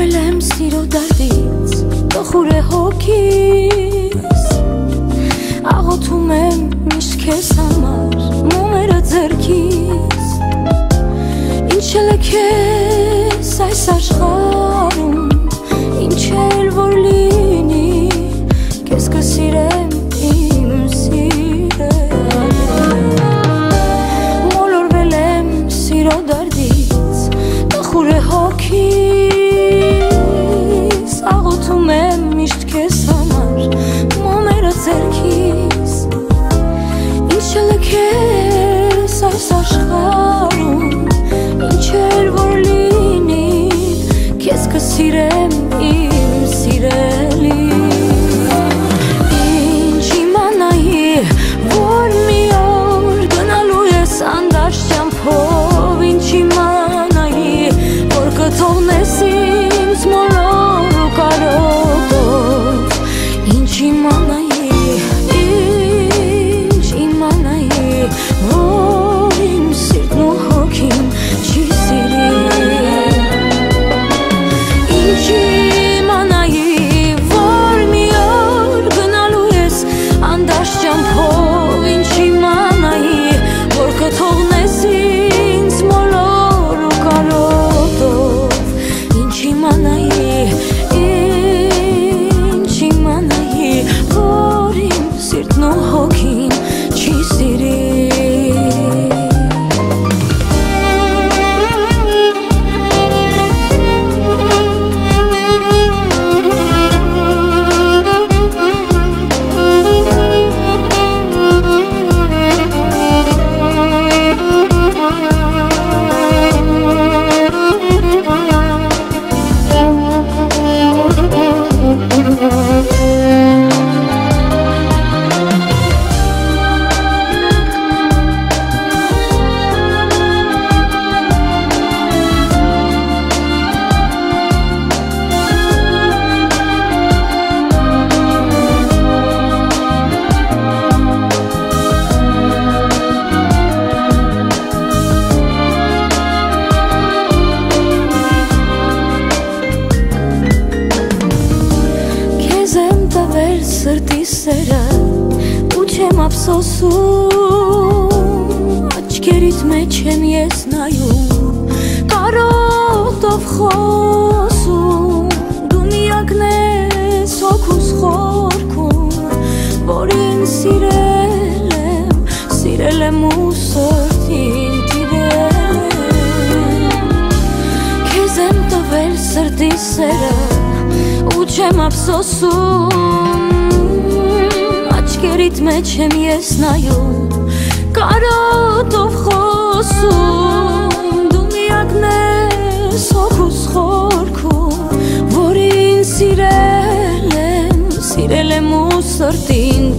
ველემ სირო დარდიც დახურე ჰოქის აღოთუმე მიშქეს ამარ მომერა ձերքից ինչ ելեքես այս աշխարհում ինչ էլ որ լինի քեզ կսիրեմ իմ սիրել մոլորվել եմ սիրո դարդից դախուր է հոգիս աղոթում եմ միշտ քեզ համար մոմերը ձեռքից ինչ ելեքես այս աշխարհում ինչ էլ որ լինի քեզ կսիրեմ իմ սիրելի ինչ իմանայի որ մի օր գնալու ես անդաշ ճամփով ինչ իմանայի որ կթողնես ինձ մոլոր ու կարոտով ինչ իմանայի որ իմ սիրտն ու հոգին չի սիրի ինչ իմանայի որ մի օր գնալու ես անդաշ ճամփով ինչ իմանայի որ կթողնես ինձ մոլոր ու կարոտով ինչ իմանայի որ իմ սիրտն ու հոգին չի սիրի սրտի սերը ու չեմ ափսոսում աչքերիդ մեջ եմ ես նայում կարոտով խոսում դու միակն ես հոգուս խորքում որ ինձ սիրել եմ ու սրտին տիրել քեզ եմ տվել սրտի սերը ու չեմ ափսոսում Aչքերիդ մեջ եմ ես նայում կարոտով խոսում դու միակն ես հոգուս խորքում որ ինձ սիրել եմ ու սրտին